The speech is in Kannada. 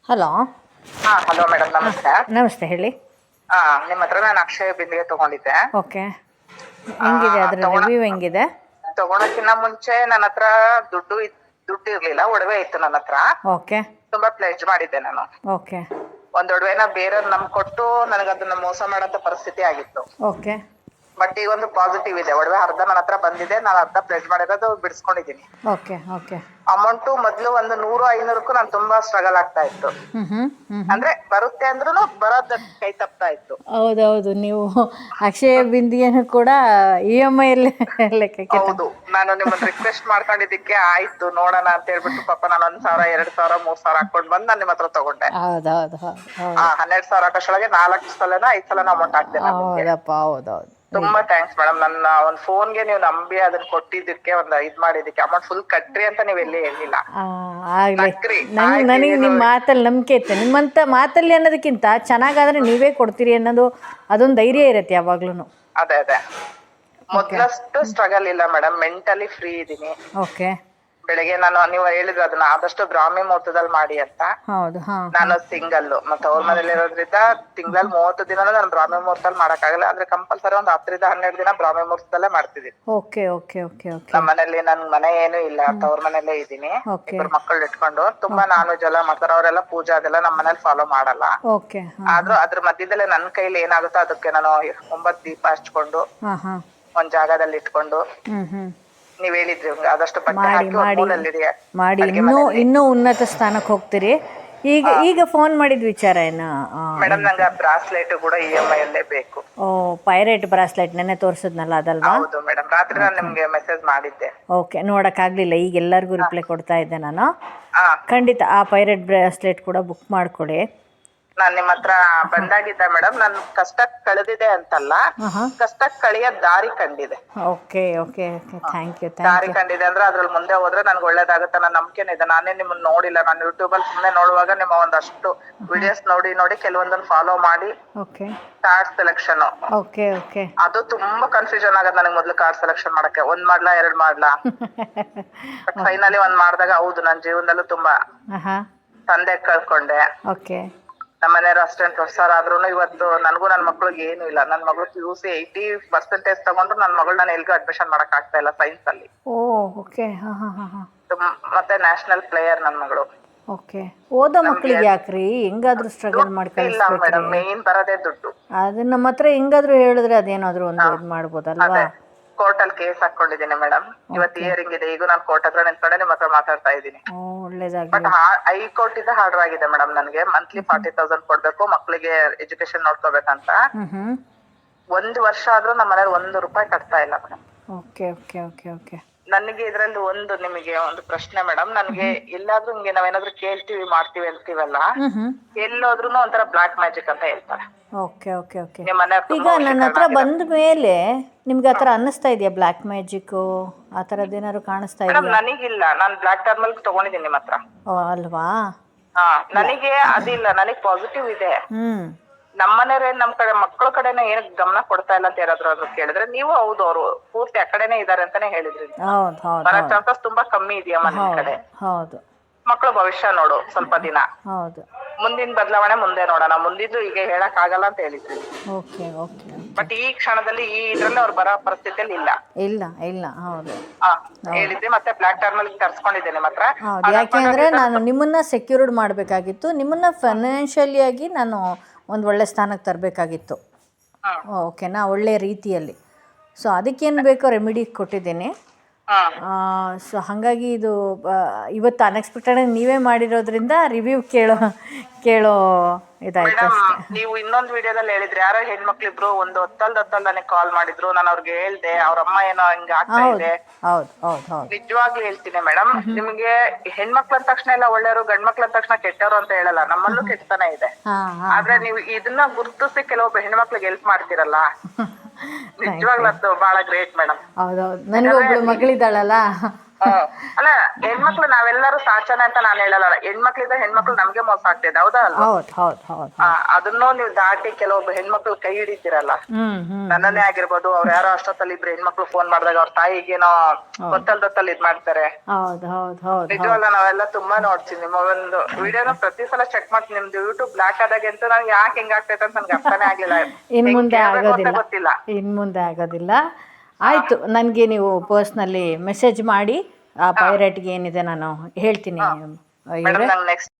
ಹಲೋ. ಹಲೋ ಮೇಡಮ್, ನಮಸ್ತೆ. ನಮಸ್ತೆ, ಹೇಳಿ. ನಿಮ್ಮ ಹತ್ರ ನಾನು ಅಕ್ಷಯ ಬಿಂದಿಗೆ ತಗೊಂಡಿದ್ದೆ. ಓಕೆ. ಹೆಂಗಿದೆ ಅದರ ರಿವ್ಯೂ ಹೆಂಗಿದೆ? ತಗೊಳಕ್ಕಿಂತ ಮುಂಚೆ ನನ್ನ ಹತ್ರ ದುಡ್ಡು ಇರ್ಲಿಲ್ಲ, ಒಡವೆ ಇತ್ತು ನನ್ನ ಹತ್ರ. ಓಕೆ. ತುಂಬಾ ಪ್ಲೇಜ್ ಮಾಡಿದ್ದೆ ನಾನು. ಓಕೆ. ಒಂದ್ ಒಡವೆನ ಬೇರೆಯವ್ರು ನಮ್ಗೆ ಕೊಟ್ಟು ನನಗದನ್ನ ಮೋಸ ಮಾಡೋ ಪರಿಸ್ಥಿತಿ ಆಗಿತ್ತು. ಓಕೆ. ಬಟ್ ಈಗ ಒಂದು ಪಾಸಿಟಿವ್ ಇದೆ. ಒಡವೆ ಅರ್ಧ ನನ್ನ ಹತ್ರ ಬಂದಿದೆ, ನಾನು ಅರ್ಧ ಪ್ಲೇಜ್ ಮಾಡಿರೋದು ಬಿಡಿಸ್ಕೊಂಡಿದ್ದೀನಿ. ಓಕೆ. ಓಕೆ. ಅಮೌಂಟು ಮೊದ್ಲು ಒಂದು 100-500ಕ್ಕೂ ನಾನು ತುಂಬಾ ಸ್ಟ್ರಗಲ್ ಆಗ್ತಾ ಇತ್ತು. ಅಂದ್ರೆ ಬರುತ್ತೆ ಅಂದ್ರೂ ಬರೋದ್ ಕೈ ತಪ್ತಾ ಇತ್ತು. ಹೌದೌದು, ನೀವು ಅಕ್ಷಯ ಬಿಂದಿಗೆನು ಕೂಡ EMI ಲೆಕ್ಕಕ್ಕೆ. ಹೌದು, ನಾನು ನಿಮ್ಮನ್ನ ರಿಕ್ವೆಸ್ಟ್ ಮಾಡ್ಕೊಂಡಿದ್ದಕ್ಕೆ ಆಯ್ತು ನೋಡೋಣ ಅಂತ ಹೇಳ್ಬಿಟ್ಟು ಪಾಪ ನಾನು 1,000, 2,000, 3,000 ಹಾಕೊಂಡ್ ಬಂದು ನಾನು ನಿಮ್ಮ ಹತ್ರ ತಗೊಂಡೆ. ಹೌದೌದು. 12,000 ಹಾಕೋಷ್ಟೊಳಗೆ 4 ಸಲನ 5 ಸಲನ ಅಮೌಂಟ್ ಹಾಕ್ತೇನೆ. ಹೌದಪ್ಪ, ಹೌದೌದು. ತುಂಬಾ ಥ್ಯಾಂಕ್ಸ್ ಮೇಡಮ್. ನನ್ನ ಒಂದು ಫೋನ್ಗೆ ನೀವು ನಂಬಿ ಅದನ್ನ ಕೊಟ್ಟಿದ್ದಕ್ಕೆ, ಒಂದು ಇದ್ ಮಾಡಿದಕ್ಕೆ. ಅಮೌಂಟ್ ಫುಲ್ ಕಟ್ರಿ ಅಂತ ನೀವ್ ಎಲ್ಲಿ ಹೇಳಿಲ್ಲ. ಆಗ್ಲಿ, ನನಗೆ ನಿಮ್ಮ ಮಾತಲ್ಲಿ ನಂಬಿಕೆ ಇತ್ತು. ನಿಮ್ಮಂತ ಮಾತಲ್ಲಿ ಅನ್ನೋದಕ್ಕಿಂತ ಚೆನ್ನಾಗಾದ್ರೆ ನೀವೇ ಕೊಡ್ತೀರಿ ಅನ್ನೋದು ಅದೊಂದು ಧೈರ್ಯ ಇರುತ್ತೆ ಯಾವಾಗ್ಲೂ. ಅದೇ ಮೊದ್ಲಷ್ಟು ಸ್ಟ್ರಗಲ್ ಇಲ್ಲ ಮೇಡಮ್, ಮೆಂಟಲಿ ಫ್ರೀ ಇದೀನಿ. ಓಕೆ. ಬೆಳಗ್ಗೆ ನೀವು ಹೇಳಿದ್ರು ಅದನ್ನ ಆದಷ್ಟು ಬ್ರಾಹ್ಮಿ ಮುಹೂರ್ತದಲ್ಲಿ ಮಾಡಿ ಅಂತ. ಹೌದು. ನಾನು ಸಿಂಗಲ್ ಮತ್ತೆ ಅವ್ರ ಮನೇಲಿ ಇರೋದ್ರಿಂದ ತಿಂಗಳಲ್ಲಿ 30 ದಿನ ನಾನು ಬ್ರಾಹ್ಮಿ ಮುಹೂರ್ತದಲ್ಲಿ ಮಾಡಕ್ಕಾಗಲ್ಲ. ಆದ್ರೆ ಕಂಪಲ್ಸರಿ ಒಂದು 10-12 ದಿನ ಬ್ರಾಹ್ಮಿ ಮುಹೂರ್ತದಲ್ಲೇ ಮಾಡ್ತಿದ್ದೀನಿ. ಓಕೆ. ಓಕೆ. ಓಕೆ. ಓಕೆ. ನಮ್ಮ ಮನೇಲಿ ನನ್ ಮನೆ ಏನು ಇಲ್ಲ, ಅವ್ರ ಮನೇಲೇ ಇದೀನಿ. ಇಬ್ಬರು ಮಕ್ಕಳು ಇಟ್ಕೊಂಡು ತುಂಬಾ ನಾನ್ ವೆಜ್ ಎಲ್ಲ ಮಾಡ್ತಾರೆ. ಅವರೆಲ್ಲ ಪೂಜೆ ಅದೆಲ್ಲ ನಮ್ಮ ಮನೇಲಿ ಫಾಲೋ ಮಾಡಲ್ಲ. ಓಕೆ. ಆದ್ರೂ ಅದ್ರ ಮಧ್ಯದಲ್ಲೇ ನನ್ ಕೈಲಿ ಏನಾಗುತ್ತೋ ಅದಕ್ಕೆ ನಾನು 9 ದೀಪ ಹಚ್ಕೊಂಡು ಒಂದ್ ಜಾಗದಲ್ಲಿ ಇಟ್ಕೊಂಡು, ನೀವ್ ಹೇಳಿದ್ರಿ ಆದಷ್ಟು ಬಟ್ಟೆ ಹಾಕಿ ಮಾಡಿ ಇನ್ನೂ ಉನ್ನತ ಸ್ಥಾನಕ್ಕೆ ಹೋಗ್ತೀರಿ. ಈಗ ಫೋನ್ ಮಾಡಿದ ವಿಚಾರ ಏನು ಮೇಡಮ್? ನಂಗೆ ಬ್ರಾಸ್ಲೆಟ್ ಕೂಡ EMI ಅಲ್ಲೇ ಬೇಕು. ಓ, ಪೈರೇಟ್ ಬ್ರಾಸ್ಲೆಟ್ ನೆನ್ನೆ ತೋರಿಸಿದ್ನಲ್ಲ ಅದಲ್ವಾ? ಹೌದು ಮೇಡಮ್, ರಾತ್ರಿ ನಾನು ನಿಮ್ಗೆ ಮೆಸೇಜ್ ಮಾಡಿದ್ದೆ. ಓಕೆ, ನೋಡಕ್ಕಾಗ್ಲಿಲ್ಲ. ಈಗ ಎಲ್ಲರಿಗೂ ರಿಪ್ಲೈ ಕೊಡ್ತಾ ಇದ್ದೆ ನಾನು. ಖಂಡಿತ ಆ ಪೈರೇಟ್ ಬ್ರಾಸ್ಲೆಟ್ ಕೂಡ ಬುಕ್ ಮಾಡ್ಕೊಡಿ. ನಾನ್ ನಿಮ್ಮ ಹತ್ರ ಬಂದಾಗಿದ್ದ ಮೇಡಮ್, ನನ್ ಕಷ್ಟ ಕಳೆದಿದೆ ಅಂತಲ್ಲ, ಕಷ್ಟ ಕಳಿಯೋ ದಾರಿ ಕಂಡಿದೆ. ಓಕೆ. ಓಕೆ. Thank you. ದಾರಿ ಕಂಡಿದೆ ಅಂದ್ರೆ ಅದ್ರಲ್ಲಿ ಮುಂದೆ ಹೋದ್ರೆ ನನ್ಗೆ ಒಳ್ಳೇದಾಗುತ್ತೆ ಅನ್ನೋ ನಂಬಿಕೆನೇ ಇದೆ. ನಾನೇ ನಿಮ್ಮನ್ನ ನೋಡಿಲ್ಲ, ನಾನು ಯೂಟ್ಯೂಬ್ ಅಲ್ಲಿ ಸುಮ್ಮನೆ ನೋಡುವಾಗ ನಿಮ್ಮ ಒಂದಷ್ಟು ವಿಡಿಯೋಸ್ ನೋಡಿ ಕೆಲವೊಂದನ್ನ ಫಾಲೋ ಮಾಡಿ. Okay. Card selection. Okay. Okay. ಅದು ತುಂಬಾ ಕನ್ಫ್ಯೂಷನ್ ಆಗದ್ ನನಗೆ. ಮೊದ್ಲು ಕಾರ್ಡ್ ಸೆಲೆಕ್ಷನ್ ಮಾಡಕ್ಕೆ 1 ಮಾಡ್ಲಾ 2 ಮಾಡ್ಲಾ, ಬಟ್ ಫೈನಲಿ 1 ಮಾಡಿದಾಗ ಹೌದು, ನನ್ನ ಜೀವನದಲ್ಲೂ ತುಂಬಾ ತಂದೆ ಕಳ್ಕೊಂಡೆ. ಓಕೆ. ನಮ್ಮನೆಯವರು ಅಸಿಸ್ಟೆಂಟ್ ಪ್ರೊಫೆಸರ್ ಆದ್ರೂ ಇವತ್ತು ನನಗೂ ನನ್ನ ಮಕ್ಳಿಗೆ ಏನು ಇಲ್ಲ. ನನ್ನ ಮಗಳು PUC 80% ತಗೊಂಡ್ರು ನನ್ನ ಮಗಳು ನಾನು ಎಲ್ಗೂ ಅಡ್ಮಿಷನ್ ಮಾಡಕ್ ಆಗ್ತಾ ಇಲ್ಲ ಸೈನ್ಸ್ ಅಲ್ಲಿ. ಓಕೆ. ಮತ್ತೆ ನ್ಯಾಷನಲ್ ಪ್ಲೇಯರ್ ನನ್ನ ಮಗಳು. ಓಕೆ. ಓದೋ ಮಕ್ಳಿಗೆ ಯಾಕ್ರಿ ಹೆಂಗಾದ್ರೂ ಸ್ಟ್ರಗಲ್ ಮಾಡಿ ಕಳಿಸ್ಬೇಕು ಮೇಡಮ್? ಮೇನ್ ಬರೋದೇ ದುಡ್ಡು. ಅದು ನಮ್ಮ ಹತ್ರ ಹೆಂಗಾದ್ರೂ ಹೇಳಿದ್ರೆ ಅದೇನಾದ್ರೂ ಒಂದು ಇದು ಮಾಡ್ಬೋದಲ್ವಾ? ಕೋರ್ಟ್ ಅಲ್ಲಿ ಕೇಸ್ ಹಾಕೊಂಡಿದ್ದೀನಿ ಮೇಡಮ್. ಇವತ್ತು ಹಿಯರಿಂಗ್ ಇದೆ. ಈಗ ನಾನು ಕೋರ್ಟ್ ಹತ್ರ ನಿಂತ್ಕೊಂಡೆ ನಿಮ್ಮ ಹತ್ರ ಮಾತಾಡ್ತಾ ಇದ್ದೀನಿ. ಬಟ್ ಹೈಕೋರ್ಟ್ ಇಂದ ಆರ್ಡರ್ ಆಗಿದೆ ಮೇಡಮ್. ನನಗೆ ಮಂತ್ಲಿ 40,000 ಕೊಡ್ಬೇಕು, ಮಕ್ಳಿಗೆ ಎಜುಕೇಶನ್ ನೋಡ್ಕೋಬೇಕಂತ. 1 ವರ್ಷ ಆದ್ರೂ ನಮ್ಮ ಮನೇಲಿ 1 ರೂಪಾಯಿ ಕಟ್ತಾ ಇಲ್ಲ madam. Okay. Okay. Okay. Okay. ನನಗೆ ಇದ್ರಲ್ಲಿ ನಿಮಗೆ ಒಂದು ಪ್ರಶ್ನೆ ಮೇಡಮ್. ನನಗೆ ಎಲ್ಲಾದ್ರೂ ಹಿಂಗೆ ನಾವೇನಾದ್ರೂ ಕೇಳ್ತೀವಿ ಮಾಡ್ತೀವಿ ಅಂತೀವಲ್ಲ, ಎಲ್ಲೋದ್ರೂ ಒಂಥರ ಬ್ಲಾಕ್ ಮ್ಯಾಜಿಕ್ ಅಂತ ಹೇಳ್ತಾರೆ. ಓಕೆ. ಓಕೆ. ಓಕೆ. ಈಗ ನನ್ನ ಹತ್ರ ಬಂದ ಮೇಲೆ ನಿಮ್ಗೆ ಆತರ ಅನ್ನಿಸ್ತಾ ಇದೆಯಾ? ಬ್ಲಾಕ್ ಮ್ಯಾಜಿಕ್ ಆ ಥರದ್ದು ಏನಾದ್ರು ಕಾಣಿಸ್ತಾ ಇದೆಯಾ? ನನಗಿಲ್ಲ, ನಾನು ಬ್ಲಾಕ್ ಟರ್ಮಲ್ ತಗೊಂಡಿದ್ದೀನಿ ನಿಮ್ಮ ಹತ್ರ. ಅಲ್ವಾ? ನನಗೆ ಅದಿಲ್ಲ, ನನಗೆ ಪಾಸಿಟಿವ್ ಇದೆ. ನಮ್ಮನೆಯವ್ರೆ ನಮ್ ಕಡೆ ಮಕ್ಕಳ ಕಡೆನೇ ಏನಕ್ಕೆ ಗಮನ ಕೊಡ್ತಾ ಇಲ್ಲ ಅಂತ ಯಾರಾದ್ರೂ ಕೇಳಿದ್ರೆ ನೀವು ಹೌದು, ಅವರು ಪೂರ್ತಿ ಆ ಕಡೆನೇ ಇದಾರೆ ಅಂತಾನೆ ಹೇಳಿದ್ರಿ. ಬರೋ ಚಾನ್ಸಸ್ ತುಂಬಾ ಕಮ್ಮಿ ಇದೆಯಾ ಮನೆ ಕಡೆ? ಹೌದು. ಮಕ್ಕಳು ಭವಿಷ್ಯ ನೋಡು ಸ್ವಲ್ಪ ದಿನ. ಹೌದು. ಮುಂದಿನ ಬದಲಾವಣೆ ಮುಂದೆ ನೋಡೋಣ, ಮುಂದಿದ್ದು ಈಗ ಹೇಳಕ್ ಆಗಲ್ಲ ಅಂತ ಹೇಳಿದ್ರಿ. ಓಕೆ. ಓಕೆ. ಬಟ್ ಈ ಕ್ಷಣದಲ್ಲಿ ಇದ್ರಲ್ಲಿ ಅವ್ರು ಬರೋ ಪರಿಸ್ಥಿತಿಯಲ್ಲಿ ಇಲ್ಲ. ಇಲ್ಲ. ಹೌದು. ಹೇಳಿದ್ರಿ. ಮತ್ತೆ ಬ್ಲಾಕ್ ಟರ್ಮಲ್ ತರ್ಸ್ಕೊಂಡಿದ್ದೇನೆ ನಿಮ್ಮ ಹತ್ರ. ಹೌದು. ಯಾಕೆಂದ್ರೆ ನಾನು ನಿಮ್ಮನ್ನ ಸೆಕ್ಯೂರ್ಡ್ ಮಾಡಬೇಕಾಗಿತ್ತು. ನಿಮ್ಮನ್ನ ಫೈನಾನ್ಷಿಯಲಿಯಾಗಿ ನಾನು ಒಂದು ಒಳ್ಳೆ ಸ್ಥಾನಕ್ಕೆ ತರಬೇಕಾಗಿತ್ತು. ಓಕೆನಾ? ಒಳ್ಳೆ ರೀತಿಯಲ್ಲಿ. ಸೊ ಅದಕ್ಕೇನು ಬೇಕೋ ರೆಮಿಡಿ ಕೊಟ್ಟಿದ್ದೀನಿ. ಸೊ ಹಾಗಾಗಿ ಇದು ಇವತ್ತು ಅನ್ಎಕ್ಸ್ಪೆಕ್ಟೆಡ್ ನೀವೇ ಮಾಡಿರೋದ್ರಿಂದ ರಿವ್ಯೂ ಕೇಳೋ ಇದಾಯ್ತು. ನೀವು ಇನ್ನೊಂದು ವಿಡಿಯೋದಲ್ಲಿ ಹೇಳಿದ್ರಿ, ಯಾರೋ ಹೆಣ್ಮಕ್ಳಿಬ್ರು ಒಂದು ಹೊತ್ತಲ್ದ ನನಗೆ ಕಾಲ್ ಮಾಡಿದ್ರು. ನಾನು ಅವ್ರಿಗೆ ಹೇಳ್ದೆ, ಅವ್ರ ಅಮ್ಮ ಏನೋ ಹಿಂಗ ಆಗ್ತಾ ಇದೆ. ನಿಜವಾಗ್ಲೂ ಹೇಳ್ತೀನಿ ಮೇಡಮ್, ನಿಮ್ಗೆ ಹೆಣ್ಮಕ್ಳ ಅಂದ ತಕ್ಷಣ ಎಲ್ಲ ಒಳ್ಳೆಯವರು, ಗಂಡ್ಮಕ್ಳ ಅಂದ ತಕ್ಷಣ ಕೆಟ್ಟವರು ಅಂತ ಹೇಳಲ್ಲ. ನಮ್ಮಲ್ಲೂ ಕೆಟ್ಟತನ ಇದೆ. ಆದ್ರೆ ನೀವು ಇದನ್ನ ಗುರುತಿಸಿ ಕೆಲವೊಬ್ಬ ಹೆಣ್ಮಕ್ಳಿಗೆ ಹೆಲ್ಪ್ ಮಾಡ್ತಿರಲ್ಲ, ನಿಜವಾಗ್ಲೂ ಅದು ಬಹಳ ಗ್ರೇಟ್ ಮೇಡಮ್. ಹೌದೌದು. ನನಗೊಬ್ಳು ಮಗಳಿದ್ದಾಳಲ್ಲ, ಅಲ್ಲ ಹೆಣ್ಮಕ್ಳು ನಾವೆಲ್ಲರೂ ಸಾಚನೆ ಅಂತ ನಾನು ಹೇಳಲ್ಲ, ಹೆಣ್ಮಕ್ಳಿಂದ ಹೆಣ್ಮಕ್ಳು ನಮ್ಗೆ ಮೋಸ ಆಗ್ತಿದೆ, ಹೌದಾ ಅಲ್ವಾ? ಹೌದು ಹೌದು ಹೌದು. ಅದನ್ನೂ ನೀವು ದಾಟಿ ಕೆಲವೊಬ್ಬ ಹೆಣ್ಮಕ್ಳು ಕೈ ಹಿಡಿತೀರಲ್ಲ, ನನ್ನನ್ನೇ ಆಗಿರ್ಬೋದು, ಅವ್ರು ಯಾರೋ ಅಷ್ಟೊತ್ತಲ್ಲಿ ಇಬ್ರು ಹೆಣ್ಮಕ್ಳು ಫೋನ್ ಮಾಡಿದಾಗ ಅವ್ರ ತಾಯಿಗೇನೋ ಗೊತ್ತಲ್ ಇದ್ ಮಾಡ್ತಾರೆ. ಹೌದು ಹೌದು ಹೌದು. ನಿಜವಲ್ಲ, ನಾವೆಲ್ಲ ತುಂಬಾ ನೋಡ್ತೀನಿ ನಿಮ್ಮ ಒಂದು ವಿಡಿಯೋನ ಪ್ರತಿ ಸಲ ಚೆಕ್ ಮಾಡ್ತೀನಿ. ನಿಮ್ದು ಯೂಟ್ಯೂಬ್ ಬ್ಲಾಕ್ ಆದಾಗ ಅಂತ ನಂಗೆ ಯಾಕೆ ಹಿಂಗಾಗ್ತೈತೆ ಅಂತ ನನ್ಗೆ ಅರ್ಥನೇ ಆಗ್ಲಿಲ್ಲ. ಇನ್ ಮುಂದೆ ಆಗೋದಿಲ್ಲ, ಗೊತ್ತಿಲ್ಲ, ಇನ್ ಮುಂದೆ ಆಗೋದಿಲ್ಲ. ಆಯಿತು, ನನಗೆ ನೀವು ಪರ್ಸ್ನಲ್ಲಿ ಮೆಸೇಜ್ ಮಾಡಿ ಆ ಪೈರೇಟ್ಗೆ ಏನಿದೆ ನಾನು ಹೇಳ್ತೀನಿ. ಮೇಡಮ್. ನಂಗೆ ನೆಕ್ಸ್ಟ್